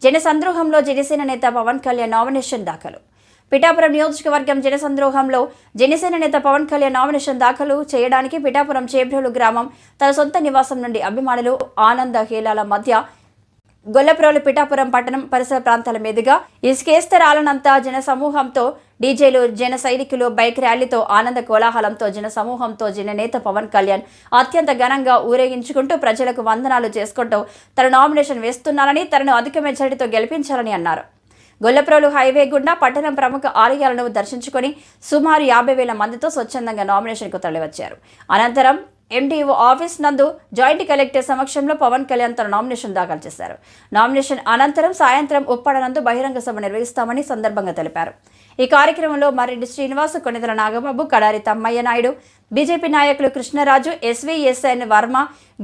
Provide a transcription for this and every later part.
జనసంద్రోహంలో జనసేన నేత పవన్ కళ్యాణ్ నామినేషన్ దాఖలు. పిఠాపురం నియోజకవర్గం జనసంద్రోహంలో జనసేన నేత పవన్ కళ్యాణ్ నామినేషన్ దాఖలు చేయడానికి పిఠాపురం చేబ్రోలు గ్రామం తన సొంత నివాసం నుండి అభిమానులు ఆనంద హేళాల మధ్య గొల్లప్రోలు పిఠాపురం పట్టణం పరిసర ప్రాంతాల మీదుగా ఇసుకేస్తరాలనంతా జన సమూహంతో డీజేలు జన సైనికులు బైక్ ర్యాలీతో ఆనంద కోలాహలంతో జన సమూహంతో జననేత పవన్ కళ్యాణ్ అత్యంత ఘనంగా ఊరేగించుకుంటూ ప్రజలకు వందనాలు చేసుకుంటూ తన నామినేషన్ వేస్తున్నారని తనను అధిక మెజారిటీతో గెలిపించాలని అన్నారు. గొల్లప్రోలు హైవే గుండా పట్టణం ప్రముఖ ఆలయాలను దర్శించుకొని సుమారు 50,000 మందితో స్వచ్ఛందంగా నామినేషన్కు తరలివచ్చారు. అనంతరం ఎండీఓ ఆఫీస్ నందు జాయింట్ కలెక్టర్ సమక్షంలో పవన్ కళ్యాణ్ తన నామినేషన్ దాఖలు చేశారు. నామినేషన్ అనంతరం సాయంత్రం ఉప్పాడ నందు బహిరంగ సభ నిర్వహిస్తామని సందర్భంగా తెలిపారు. ఈ కార్యక్రమంలో మర్రెడ్డి శ్రీనివాస్, కొణిదెల నాగబాబు, కడారి తమ్మయ్య నాయుడు, బీజేపీ నాయకులు కృష్ణరాజు, ఎస్వీఎస్ఎన్ వర్మ,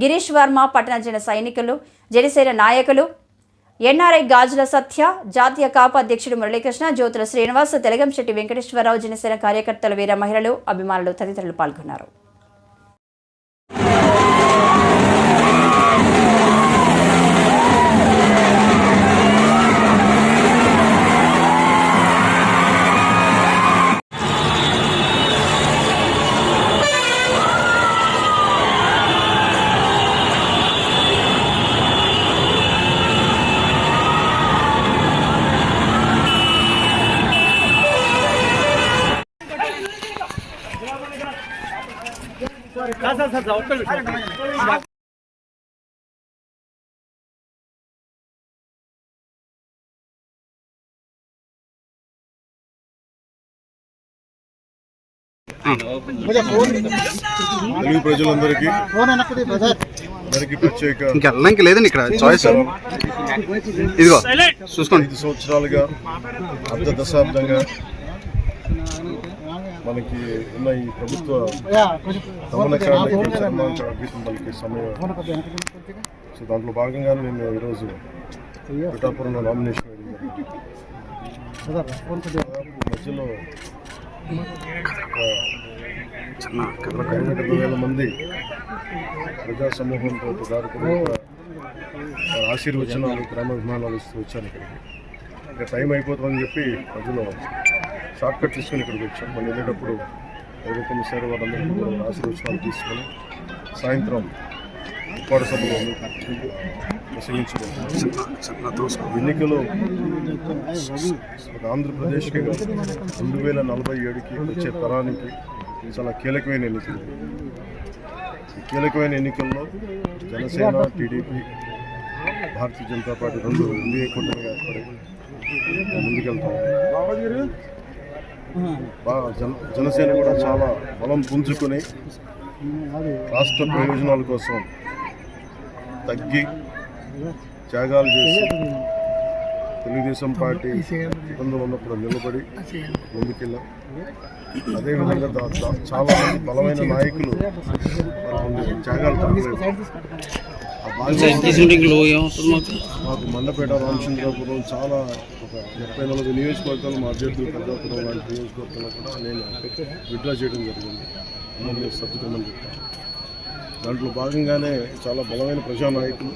గిరీష్ వర్మ, పట్టణ జన సైనికులు, జనసేన నాయకులు, ఎన్ఆర్ఐ గాజుల సత్య, జాతీయ కాపు అధ్యక్షుడు మురళీకృష్ణ, జ్యోతుల శ్రీనివాస్, తెలగంశెట్టి వెంకటేశ్వరరావు, జనసేన కార్యకర్తలు, వీర మహిళలు, అభిమానులు తదితరులు పాల్గొన్నారు. తెలుగు ప్రజలందరికీ ప్రత్యేక ఇంక లేదండి ఇక్కడ చాయిస్ ఇదిగో చూసుకోండి. 5 సంవత్సరాలుగా అర్ధ దశాబ్దంగా మనకి ఉన్న ఈ ప్రభుత్వ గీతం పలికే సమయం. సో దాంట్లో భాగంగా నేను ఈరోజు పిఠాపురంలో నామినేషన్ మధ్యలో 20,000 మంది ప్రజా సమూహంతో ఆశీర్వచనాలు, గ్రామాభిమానాలు ఇస్తూ వచ్చాను ఇక్కడికి. ఇక టైం అయిపోతుందని చెప్పి మధ్యలో షార్ట్ కట్ తీసుకొని ఇక్కడికి వచ్చాం. మళ్ళీ వెళ్ళేటప్పుడు ఎవరైతే మిస్సారో వాళ్ళందరికీ కూడా ఆశీర్వచనాలు తీసుకొని సాయంత్రం ఉప్పాడ సభలో ప్రసంగించబోతున్నాం. ఎన్నికలు ఆంధ్రప్రదేశ్కి 2047కి వచ్చే తరానికి చాలా కీలకమైన ఎన్నికలు. ఈ కీలకమైన ఎన్నికల్లో Janasena, TDP, Bharatiya Janata party 2 NDA కూటమిగా ఏర్పడి ముందుకెళ్తాం. జనసేన కూడా చాలా బలం పుంజుకొని రాష్ట్ర ప్రయోజనాల కోసం తగ్గి త్యాగాలు చేసి తెలుగుదేశం పార్టీ ఇబ్బందులు ఉన్నప్పుడు నిలబడి ముందుకెళ్ళాం. అదేవిధంగా చాలా మంది బలమైన నాయకులు త్యాగాలు తగ్గలేదు. మాకు మండపేట, రామచంద్రపురం చాలా ఒక 34 నియోజకవర్గాలు మా అభ్యర్థులు పెద్దపురం లాంటి నియోజకవర్గాల్లో కూడా నేను విత్డ్రా చేయడం జరిగింది. మమ్మల్ని సర్దుకోమని చెప్పాను. దాంట్లో భాగంగానే చాలా బలమైన ప్రజానాయకులు,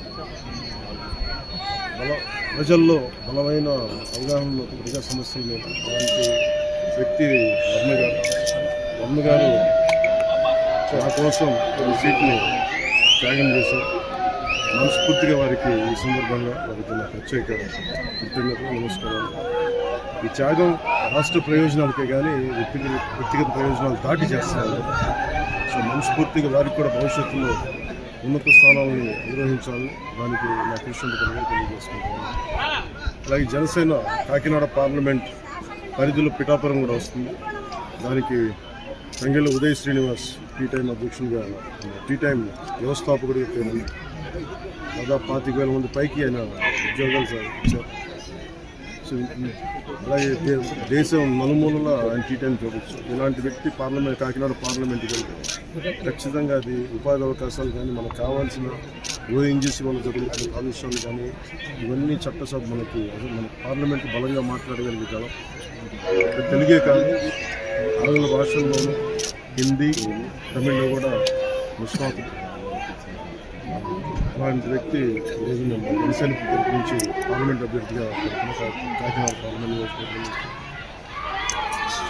ప్రజల్లో బలమైన అవగాహన ప్రజా సమస్యల మీద అలాంటి వ్యక్తి వర్మ గారు నా కోసం కొన్ని సీట్ని త్యాగం చేశారు. మనస్ఫూర్తిగా వారికి ఈ సందర్భంగా వారికి నా ప్రత్యేక కృతజ్ఞతలు, నమస్కారాలు. ఈ త్యాగం రాష్ట్ర ప్రయోజనాలకే కానీ వ్యక్తిగత ప్రయోజనాలు దాటి చేస్తున్నారు. సో మనస్ఫూర్తిగా వారికి కూడా భవిష్యత్తులో ఉన్నత స్థానాలను నిర్వహించాలని దానికి నా కృషి తెలియజేసుకుంటున్నాను. అలాగే జనసేన కాకినాడ పార్లమెంట్ పరిధిలో పిఠాపురం కూడా వస్తుంది. దానికి తంగెళ్ళ ఉదయ్ శ్రీనివాస్ టీ-టైమ్ అధ్యక్షునిగా, టీ-టైమ్ వ్యవస్థాపకుడిగా పేరు. దాదాపు 25,000 మంది పైకి ఆయన ఉద్యోగాలు ఇచ్చారు. సో అలాగే దేశం నలుమూలల ఆయన టీ-టైమ్ చూడవచ్చు. ఇలాంటి వ్యక్తి కాకినాడ పార్లమెంట్కి వెళ్తే ఖచ్చితంగా అది ఉపాధి అవకాశాలు కానీ, మనకు కావాల్సిన ఓఎన్జీసీ వల్ల జరుగుతున్న కాలుష్యాలు కానీ, ఇవన్నీ చట్టసభ మన పార్లమెంట్ బలంగా మాట్లాడగలిగే తెలుగే కాదు, ఆంగ్ల భాషల్లోనూ, హిందీ, తమిళ్లో కూడా నిష్ణాతులు. అలాంటి వ్యక్తి ఈరోజు నేను జనసేన తరపు నుంచి పార్లమెంట్ అభ్యర్థిగా కాకినాడ పార్లమెంట్ నియోజకవర్గం నుంచి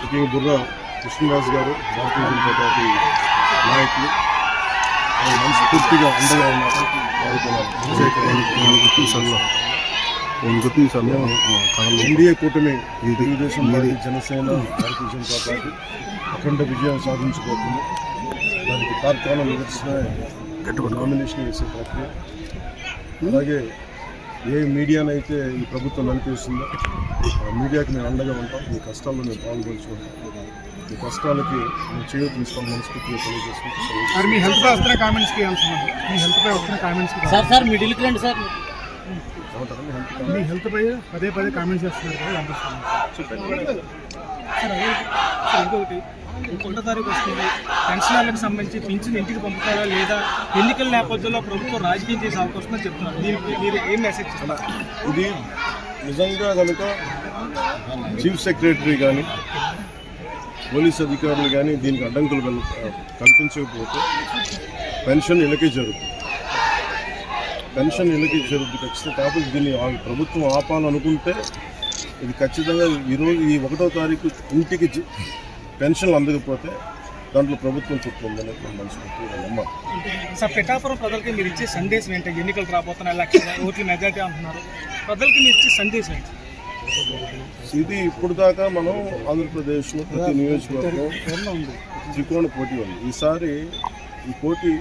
ముఖ్యంగా బుర్రా కృష్ణరాజు గారు భారతీయ జనతా పార్టీ నాయకులు మనస్ఫూర్తిగా అండగా ఉన్నారు. ఎన్డీఏ కూటమి తెలుగుదేశం పార్టీ, జనసేన, భారతీయ జనతా పార్టీ అఖండ విజయం సాధించబోతుంది. దానికి తార్కాణం నిదర్శన నామినేషన్ వేసే ప్రక్రియ. అలాగే ఏ మీడియానైతే ఈ ప్రభుత్వం నడిపిస్తుందో ఆ మీడియాకి మేము అండగా ఉంటాం. మీ కష్టాల్లో మేము పాల్గొంచుకుంటాం. మీ కష్టాలకి మేము చేయూతనిస్తాం. మనస్ఫూర్తిగా తెలియజేసుకుంటాం. మీ హెల్త్ పై వస్తున్న కామెంట్స్కి మీ హెల్త్ పై వస్తున్న కామెంట్స్కి సార్ మిడిల్కి రండి సార్. మీ హెల్త్ పై పదే కామెంట్స్ చేస్తున్నారు కదా, అనిపిస్తుంది. సార్ ఇంకొకటి, 1 తారీఖు వస్తుంది, పెన్షనర్లకు సంబంధించి పింఛన్ ఇంటికి పంపుతారా లేదా ఎన్నికల నేపథ్యంలో ప్రభుత్వం రాజకీయం చేసే అవకాశం ఉందని చెప్తున్నారు. దీనికి మీరు ఏం మెసేజ్ ఇస్తున్నారు? ఇది నిజంగా కనుక చీఫ్ సెక్రటరీ కానీ పోలీస్ అధికారులు కానీ దీనికి అడ్డంకులు కల్పించకపోతే పెన్షన్ ఇళ్ళకే జరుగుతుంది. ఖచ్చితంగా. కాకపోతే దీన్ని ప్రభుత్వం ఆపాలనుకుంటే ఇది ఖచ్చితంగా ఈరోజు ఈ 1వ తారీఖు ఇంటికి పెన్షన్లు అందకపోతే దాంట్లో ప్రభుత్వం చుట్టుందని మనస్ఫూర్తిగా నమ్మాలి. సార్, పిఠాపురం ప్రజలకి మీరు ఇచ్చే సందేశం ఏంటి? ఎన్నికలు రాబోతున్నాయి, లక్షల ఓట్ల మెజార్టీ అంటున్నారు. ప్రజలకి మీరు ఇచ్చే సందేశం ఏంటి? ఇది ఇప్పుడు దాకా మనం ఆంధ్రప్రదేశ్లో ప్రతి నియోజకవర్గం త్రికోణ పోటీ ఉంది. ఈసారి ఈ పోటీ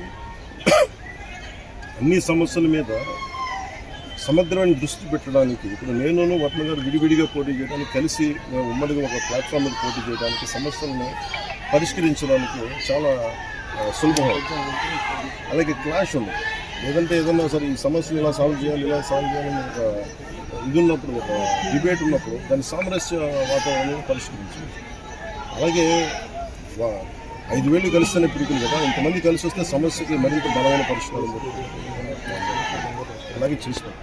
అన్ని సమస్యల మీద సమగ్రమైన దృష్టి పెట్టడానికి, ఇప్పుడు నేను వర్మ గారు విడివిడిగా పోటీ చేయడానికి, కలిసి మేము ఉమ్మడిగా ఒక ప్లాట్ఫామ్ మీద పోటీ చేయడానికి, సమస్యలను పరిష్కరించడానికి చాలా సులభం. అలాగే క్లాష్ ఉంది. లేదంటే ఏదన్నా సరే ఈ సమస్యను ఇలా సాల్వ్ చేయాలని ఒక ఇది ఉన్నప్పుడు, ఒక డిబేట్ ఉన్నప్పుడు దాని సామరస్య వాతావరణాన్ని పరిష్కరించాలి. అలాగే 5,000 కలిస్తేనే పిడుకులు కదా, ఇంతమంది కలిసి వస్తే సమస్యకి మరింత బలమైన పరిష్కారం అలాగే చేసుకోవాలి.